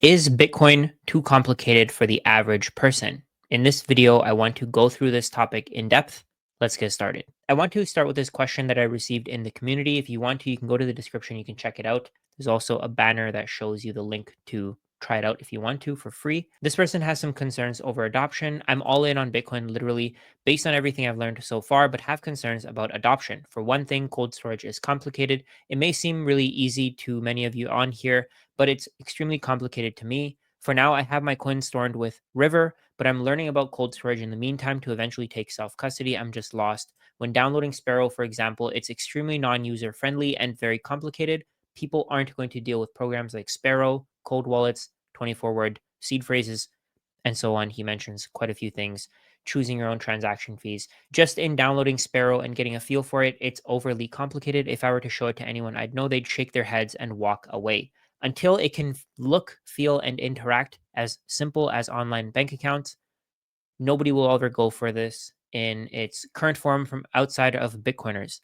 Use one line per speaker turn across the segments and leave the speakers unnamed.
Is Bitcoin too complicated for the average person? In this video, I want to go through this topic in depth. Let's get started. I want to start with this question that I received in the community. If you want to, you can go to the description, you can check it out. There's also a banner that shows you the link to try it out if you want to for free. This person has some concerns over adoption. I'm all in on Bitcoin literally based on everything I've learned so far, but have concerns about adoption. For one thing, cold storage is complicated. It may seem really easy to many of you on here, but it's extremely complicated to me. For now, I have my coins stored with River, but I'm learning about cold storage in the meantime to eventually take self custody. I'm just lost. When downloading Sparrow, for example, it's extremely non user friendly and very complicated. People aren't going to deal with programs like Sparrow, cold wallets, 24 word seed phrases, and so on. He mentions quite a few things. Choosing your own transaction fees. Just in downloading Sparrow and getting a feel for it, it's overly complicated. If I were to show it to anyone, I'd know they'd shake their heads and walk away. Until it can look, feel, and interact as simple as online bank accounts, nobody will ever go for this in its current form from outside of Bitcoiners.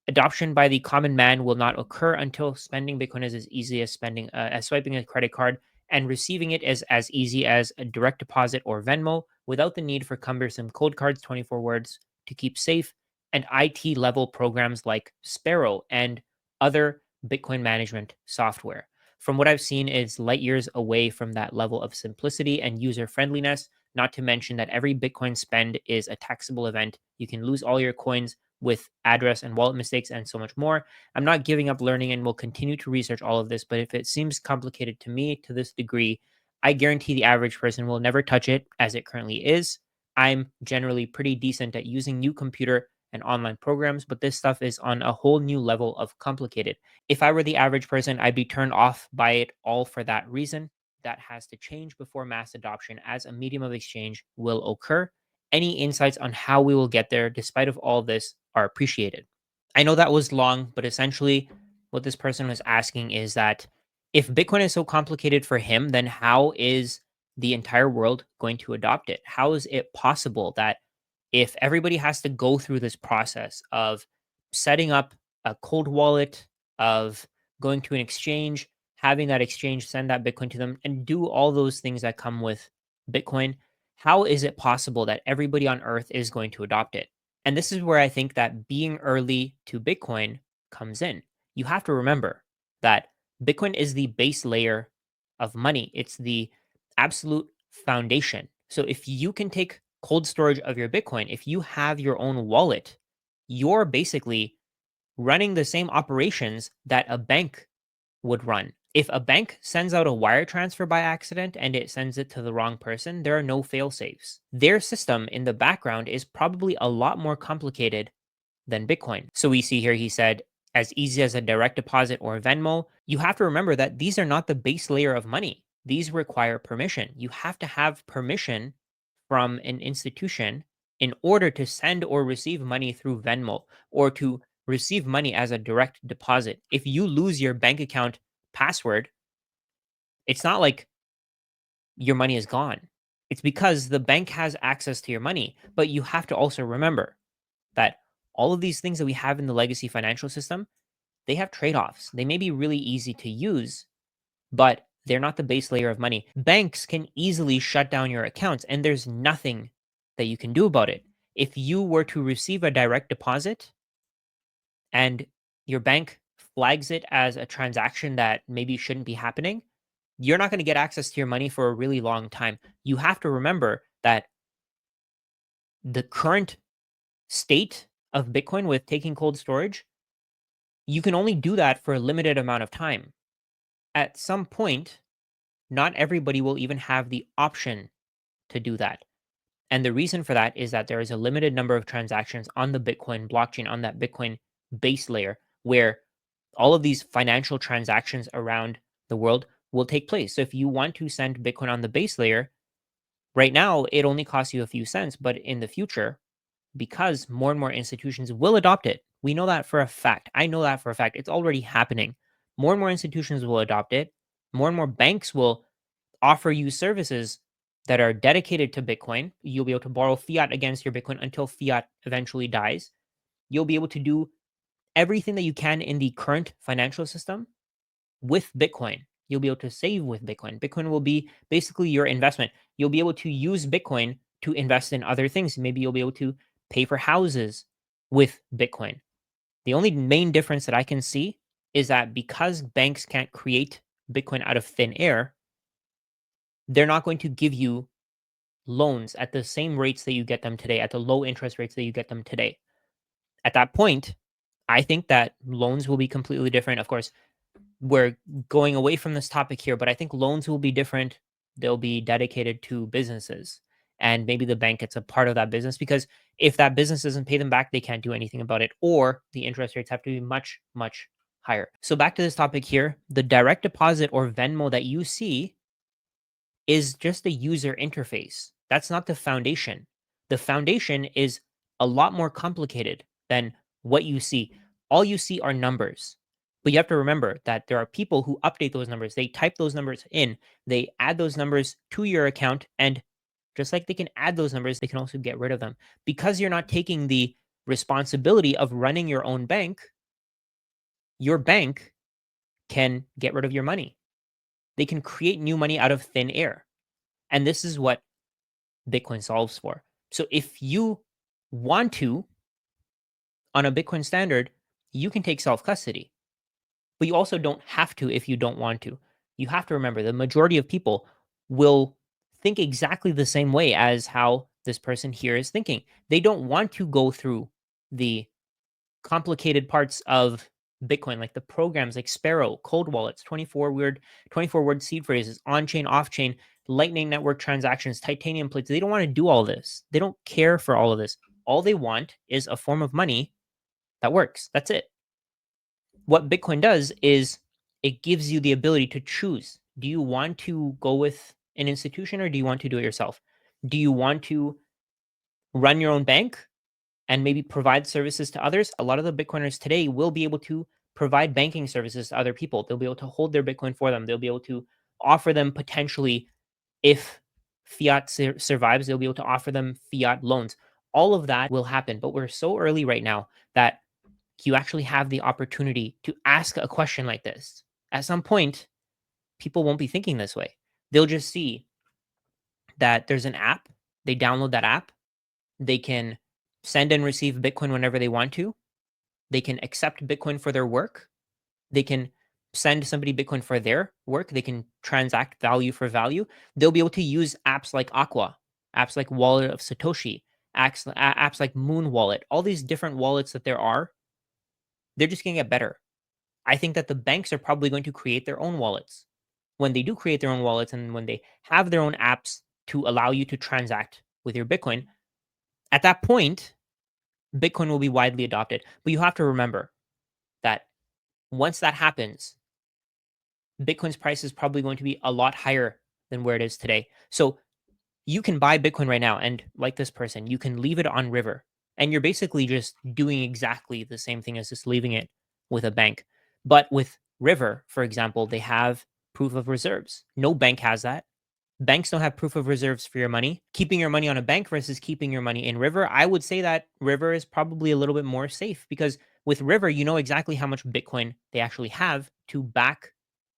Adoption by the common man will not occur until spending Bitcoin is as easy as swiping a credit card, and receiving it is as easy as a direct deposit or Venmo without the need for cumbersome code cards, 24 words to keep safe, and IT level programs like Sparrow and other Bitcoin management software. From what I've seen, is light years away from that level of simplicity and user friendliness. Not to mention that every Bitcoin spend is a taxable event. You can lose all your coins with address and wallet mistakes and so much more. I'm not giving up learning and will continue to research all of this, but if it seems complicated to me to this degree, I guarantee the average person will never touch it as it currently is. I'm generally pretty decent at using new computer and online programs, but this stuff is on a whole new level of complicated. If I were the average person, I'd be turned off by it all for that reason. That has to change before mass adoption as a medium of exchange will occur. Any insights on how we will get there, despite of all this, are appreciated. I know that was long, but essentially what this person was asking is that if Bitcoin is so complicated for him, then how is the entire world going to adopt it? How is it possible that if everybody has to go through this process of setting up a cold wallet, of going to an exchange, having that exchange send that Bitcoin to them, and do all those things that come with Bitcoin, how is it possible that everybody on earth is going to adopt it? And this is where I think that being early to Bitcoin comes in. You have to remember that Bitcoin is the base layer of money, it's the absolute foundation. So if you can take cold storage of your Bitcoin, if you have your own wallet, you're basically running the same operations that a bank would run. If a bank sends out a wire transfer by accident and it sends it to the wrong person, there are no fail safes. Their system in the background is probably a lot more complicated than Bitcoin. So we see here he said, as easy as a direct deposit or Venmo. You have to remember that these are not the base layer of money. These require permission. You have to have permission from an institution in order to send or receive money through Venmo or to receive money as a direct deposit. If you lose your bank account password, it's not like your money is gone. It's because the bank has access to your money. But you have to also remember that all of these things that we have in the legacy financial system, they have trade offs. They may be really easy to use, but they're not the base layer of money. Banks can easily shut down your accounts, and there's nothing that you can do about it. If you were to receive a direct deposit and your bank flags it as a transaction that maybe shouldn't be happening, you're not going to get access to your money for a really long time. You have to remember that the current state of Bitcoin with taking cold storage, you can only do that for a limited amount of time. At some point, not everybody will even have the option to do that. And the reason for that is that there is a limited number of transactions on the Bitcoin blockchain, on that Bitcoin base layer, where all of these financial transactions around the world will take place. So if you want to send Bitcoin on the base layer, right now it only costs you a few cents, but in the future, because more and more institutions will adopt it, we know that for a fact. I know that for a fact. It's already happening. More and more institutions will adopt it. More and more banks will offer you services that are dedicated to Bitcoin. You'll be able to borrow fiat against your Bitcoin until fiat eventually dies. You'll be able to do everything that you can in the current financial system with Bitcoin. You'll be able to save with Bitcoin. Bitcoin will be basically your investment. You'll be able to use Bitcoin to invest in other things. Maybe you'll be able to pay for houses with Bitcoin. The only main difference that I can see is that because banks can't create Bitcoin out of thin air, they're not going to give you loans at the same rates that you get them today, at the low interest rates that you get them today. At that point, I think that loans will be completely different. Of course, we're going away from this topic here, but I think loans will be different. They'll be dedicated to businesses. And maybe the bank gets a part of that business because if that business doesn't pay them back, they can't do anything about it, or the interest rates have to be much, much higher. So back to this topic here, the direct deposit or Venmo that you see is just the user interface. That's not the foundation. The foundation is a lot more complicated than what you see. All you see are numbers. But you have to remember that there are people who update those numbers. They type those numbers in, they add those numbers to your account, and just like they can add those numbers, they can also get rid of them. Because you're not taking the responsibility of running your own bank, your bank can get rid of your money. They can create new money out of thin air. And this is what Bitcoin solves for. So if you want to, on a Bitcoin standard, you can take self custody, but you also don't have to if you don't want to. You have to remember the majority of people will think exactly the same way as how this person here is thinking. They don't want to go through the complicated parts of Bitcoin, like the programs like Sparrow, cold wallets, 24 word seed phrases, on chain, off chain, Lightning Network transactions, titanium plates. They don't want to do all this. They don't care for all of this. All they want is a form of money that works. That's it. What Bitcoin does is it gives you the ability to choose. Do you want to go with an institution or do you want to do it yourself? Do you want to run your own bank and maybe provide services to others? A lot of the Bitcoiners today will be able to provide banking services to other people. They'll be able to hold their Bitcoin for them. They'll be able to offer them potentially, if fiat survives, they'll be able to offer them fiat loans. All of that will happen, but we're so early right now that you actually have the opportunity to ask a question like this. At some point, people won't be thinking this way. They'll just see that there's an app, they download that app, they can send and receive Bitcoin whenever they want to. They can accept Bitcoin for their work. They can send somebody Bitcoin for their work. They can transact value for value. They'll be able to use apps like Aqua, apps like Wallet of Satoshi, apps like Moon Wallet, all these different wallets that there are. They're just going to get better. I think that the banks are probably going to create their own wallets. When they do create their own wallets and when they have their own apps to allow you to transact with your Bitcoin, at that point, Bitcoin will be widely adopted. But you have to remember that once that happens, Bitcoin's price is probably going to be a lot higher than where it is today. So you can buy Bitcoin right now, and like this person, you can leave it on River. And you're basically just doing exactly the same thing as just leaving it with a bank. But with River, for example, they have proof of reserves. No bank has that. Banks don't have proof of reserves for your money. Keeping your money on a bank versus keeping your money in River, I would say that River is probably a little bit more safe because with River, you know exactly how much Bitcoin they actually have to back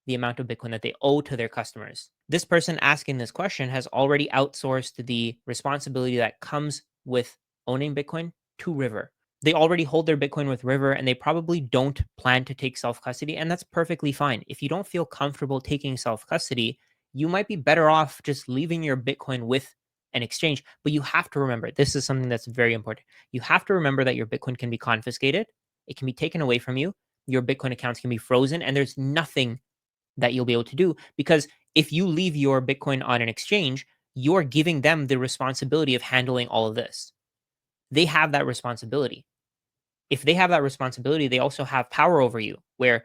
the amount of Bitcoin that they owe to their customers. This person asking this question has already outsourced the responsibility that comes with owning Bitcoin to River. They already hold their Bitcoin with River and they probably don't plan to take self custody. And that's perfectly fine. If you don't feel comfortable taking self custody, you might be better off just leaving your Bitcoin with an exchange. But you have to remember this is something that's very important. You have to remember that your Bitcoin can be confiscated, it can be taken away from you, your Bitcoin accounts can be frozen, and there's nothing that you'll be able to do because if you leave your Bitcoin on an exchange, you're giving them the responsibility of handling all of this. They have that responsibility. If they have that responsibility, they also have power over you, where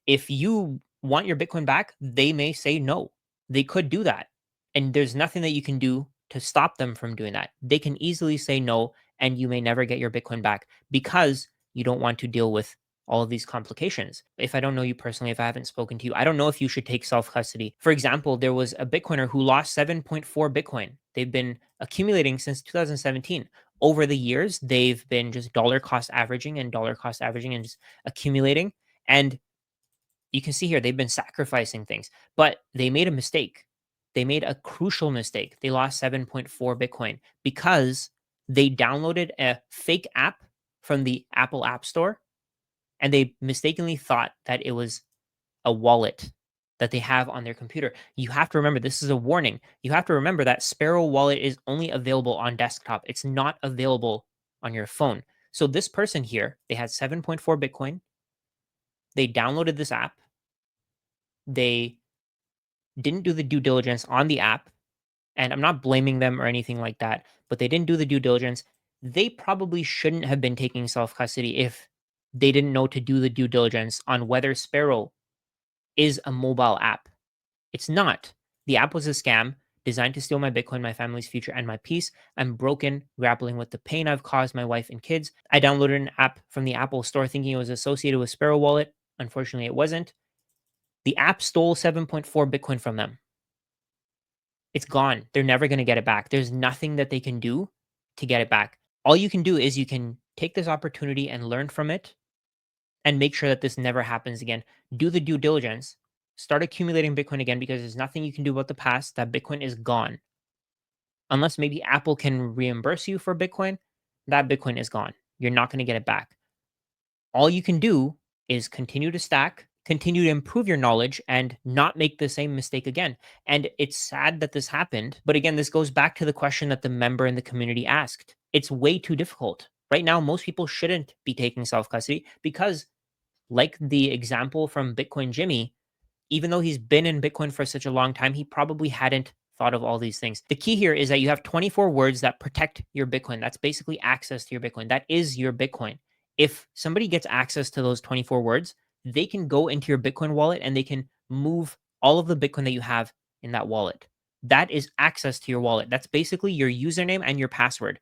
if you want your Bitcoin back, they may say no. They could do that. And there's nothing that you can do to stop them from doing that. They can easily say no, and you may never get your Bitcoin back because you don't want to deal with all of these complications. If I don't know you personally, if I haven't spoken to you, I don't know if you should take self custody. For example, there was a Bitcoiner who lost 7.4 Bitcoin. They've been accumulating since 2017. Over the years, they've been just dollar cost averaging and just accumulating. And You can see here they've been sacrificing things, but they made a mistake. They made a crucial mistake. They lost 7.4 Bitcoin because they downloaded a fake app from the Apple App Store and they mistakenly thought that it was a wallet that they have on their computer. You have to remember, this is a warning. You have to remember that Sparrow Wallet is only available on desktop. It's not available on your phone. So this person here, they had 7.4 Bitcoin. They downloaded this app. They didn't do the due diligence on the app. And I'm not blaming them or anything like that, but they didn't do the due diligence. They probably shouldn't have been taking self custody if they didn't know to do the due diligence on whether Sparrow is a mobile app. It's not. The app was a scam designed to steal my Bitcoin, my family's future, and my peace. I'm broken, grappling with the pain I've caused my wife and kids. I downloaded an app from the Apple Store thinking it was associated with Sparrow Wallet. Unfortunately, it wasn't. The app stole 7.4 Bitcoin from them. It's gone. They're never going to get it back. There's nothing that they can do to get it back. All you can do is you can take this opportunity and learn from it and make sure that this never happens again. Do the due diligence. Start accumulating Bitcoin again because there's nothing you can do about the past. That Bitcoin is gone. Unless maybe Apple can reimburse you for Bitcoin, that Bitcoin is gone. You're not going to get it back. All you can do is continue to stack, continue to improve your knowledge, and not make the same mistake again. And it's sad that this happened. But again, this goes back to the question that the member in the community asked. It's way too difficult. Right now, most people shouldn't be taking self custody because, like the example from Bitcoin Jimmy, even though he's been in Bitcoin for such a long time, he probably hadn't thought of all these things. The key here is that you have 24 words that protect your Bitcoin. That's basically access to your Bitcoin. That is your Bitcoin. If somebody gets access to those 24 words, they can go into your Bitcoin wallet and they can move all of the Bitcoin that you have in that wallet. That is access to your wallet. That's basically your username and your password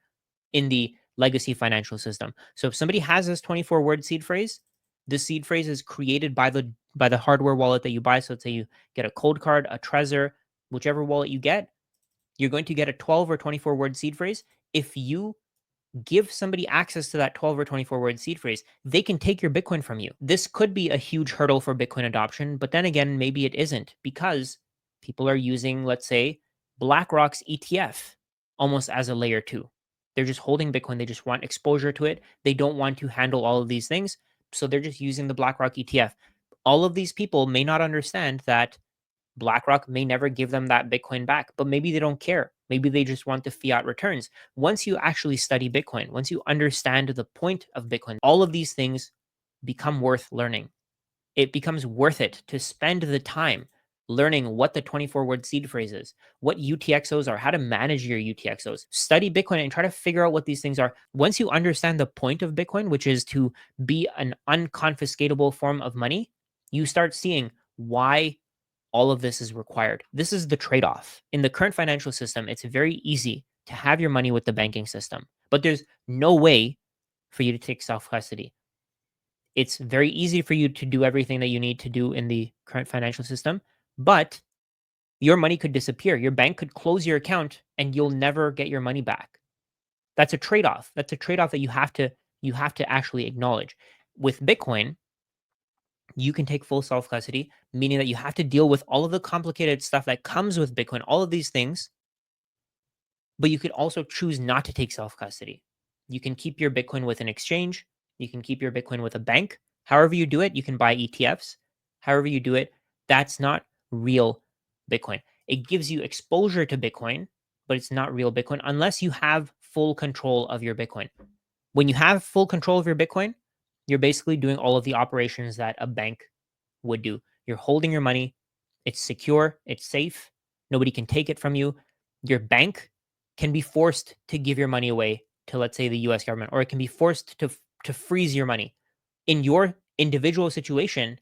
in the legacy financial system. So if somebody has this 24-word seed phrase, the seed phrase is created by the hardware wallet that you buy. So let's say you get a Cold Card, a Trezor, whichever wallet you get, you're going to get a 12 or 24-word seed phrase. If you give somebody access to that 12 or 24-word seed phrase, they can take your Bitcoin from you. This could be a huge hurdle for Bitcoin adoption, but then again, maybe it isn't because people are using, let's say, BlackRock's ETF almost as a layer two. They're just holding Bitcoin. They just want exposure to it. They don't want to handle all of these things. So they're just using the BlackRock ETF. All of these people may not understand that BlackRock may never give them that Bitcoin back, but maybe they don't care. Maybe they just want the fiat returns. Once you actually study Bitcoin, once you understand the point of Bitcoin, all of these things become worth learning. It becomes worth it to spend the time learning what the 24-word seed phrase is, what UTXOs are, how to manage your UTXOs. Study Bitcoin and try to figure out what these things are. Once you understand the point of Bitcoin, which is to be an unconfiscatable form of money, you start seeing why all of this is required. This is the trade off. In the current financial system, it's very easy to have your money with the banking system, but there's no way for you to take self custody. It's very easy for you to do everything that you need to do in the current financial system, but your money could disappear. Your bank could close your account and you'll never get your money back. That's a trade off. That's a trade off that you have to actually acknowledge. With Bitcoin, you can take full self custody, meaning that you have to deal with all of the complicated stuff that comes with Bitcoin, all of these things, but you could also choose not to take self custody. You can keep your Bitcoin with an exchange, you can keep your Bitcoin with a bank. However, you do it, you can buy ETFs. However, you do it, that's not real Bitcoin. It gives you exposure to Bitcoin, but it's not real Bitcoin unless you have full control of your Bitcoin. When you have full control of your Bitcoin, you're basically doing all of the operations that a bank would do. You're holding your money, it's secure, it's safe, nobody can take it from you. Your bank can be forced to give your money away to, let's say, the US government, or it can be forced to freeze your money. In your individual situation,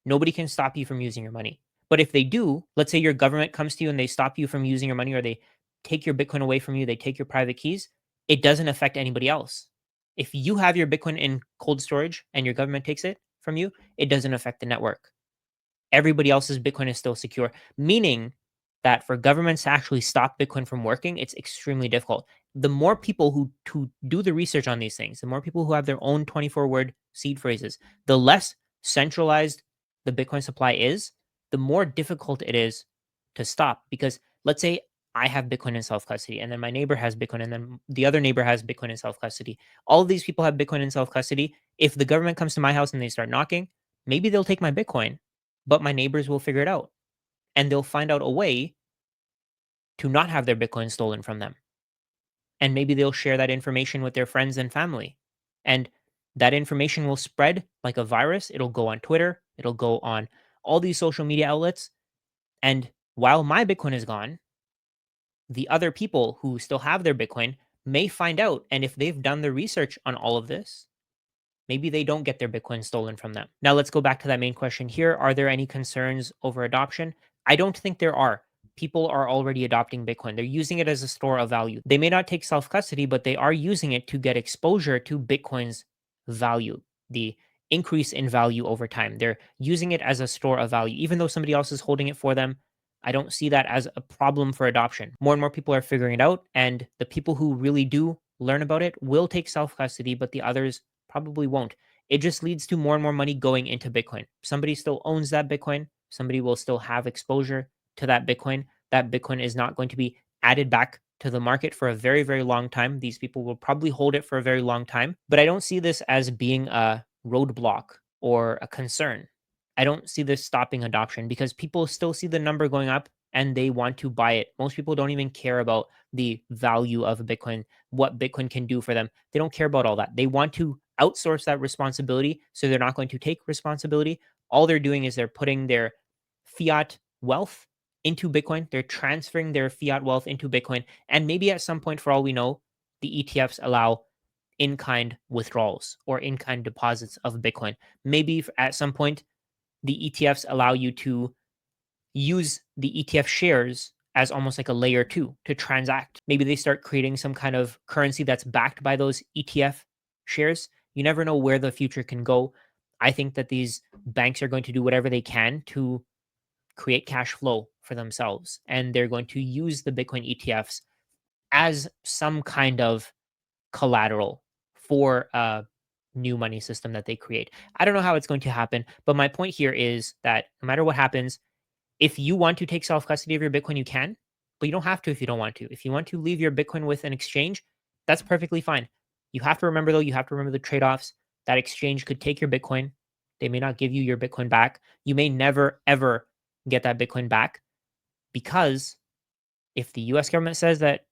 nobody can stop you from using your money. But if they do, let's say your government comes to you and they stop you from using your money, or they take your Bitcoin away from you, they take your private keys, it doesn't affect anybody else. If you have your Bitcoin in cold storage and your government takes it from you, it doesn't affect the network. Everybody else's Bitcoin is still secure, meaning that for governments to actually stop Bitcoin from working, it's extremely difficult. The more people who do the research on these things, the more people who have their own 24-word seed phrases, the less centralized the Bitcoin supply is, the more difficult it is to stop. Because let's say I have Bitcoin in self custody, and then my neighbor has Bitcoin, and then the other neighbor has Bitcoin in self custody. All of these people have Bitcoin in self custody. If the government comes to my house and they start knocking, maybe they'll take my Bitcoin, but my neighbors will figure it out and they'll find out a way to not have their Bitcoin stolen from them. And maybe they'll share that information with their friends and family. And that information will spread like a virus. It'll go on Twitter, it'll go on all these social media outlets. And while my Bitcoin is gone, the other people who still have their Bitcoin may find out. And if they've done the research on all of this, maybe they don't get their Bitcoin stolen from them. Now, let's go back to that main question here. Are there any concerns over adoption? I don't think there are. People are already adopting Bitcoin. They're using it as a store of value. They may not take self custody, but they are using it to get exposure to Bitcoin's value, the increase in value over time. They're using it as a store of value. Even though somebody else is holding it for them, I don't see that as a problem for adoption. More and more people are figuring it out, and the people who really do learn about it will take self custody, but the others probably won't. It just leads to more and more money going into Bitcoin. Somebody still owns that Bitcoin. Somebody will still have exposure to that Bitcoin. That Bitcoin is not going to be added back to the market for a very, very long time. These people will probably hold it for a very long time. But I don't see this as being a roadblock or a concern. I don't see this stopping adoption because people still see the number going up and they want to buy it. Most people don't even care about the value of Bitcoin, what Bitcoin can do for them. They don't care about all that. They want to outsource that responsibility. So they're not going to take responsibility. All they're doing is they're putting their fiat wealth into Bitcoin. They're transferring their fiat wealth into Bitcoin. And maybe at some point, for all we know, the ETFs allow in kind withdrawals or in kind deposits of Bitcoin. Maybe at some point, the ETFs allow you to use the ETF shares as almost like a layer two to transact. Maybe they start creating some kind of currency that's backed by those ETF shares. You never know where the future can go. I think that these banks are going to do whatever they can to create cash flow for themselves. And they're going to use the Bitcoin ETFs as some kind of collateral for a new money system that they create. I don't know how it's going to happen, but my point here is that no matter what happens, if you want to take self custody of your Bitcoin, you can, but you don't have to if you don't want to. If you want to leave your Bitcoin with an exchange, that's perfectly fine. You have to remember, though, you have to remember the trade offs. That exchange could take your Bitcoin. They may not give you your Bitcoin back. You may never, ever get that Bitcoin back because if the US government says that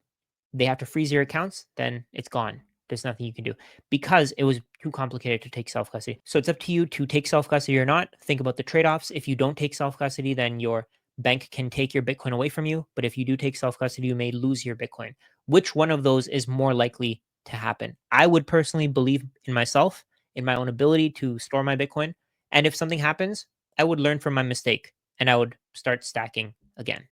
they have to freeze your accounts, then it's gone. There's nothing you can do because it was too complicated to take self custody. So it's up to you to take self custody or not. Think about the trade offs. If you don't take self custody, then your bank can take your Bitcoin away from you. But if you do take self custody, you may lose your Bitcoin. Which one of those is more likely to happen? I would personally believe in myself, in my own ability to store my Bitcoin. And if something happens, I would learn from my mistake and I would start stacking again.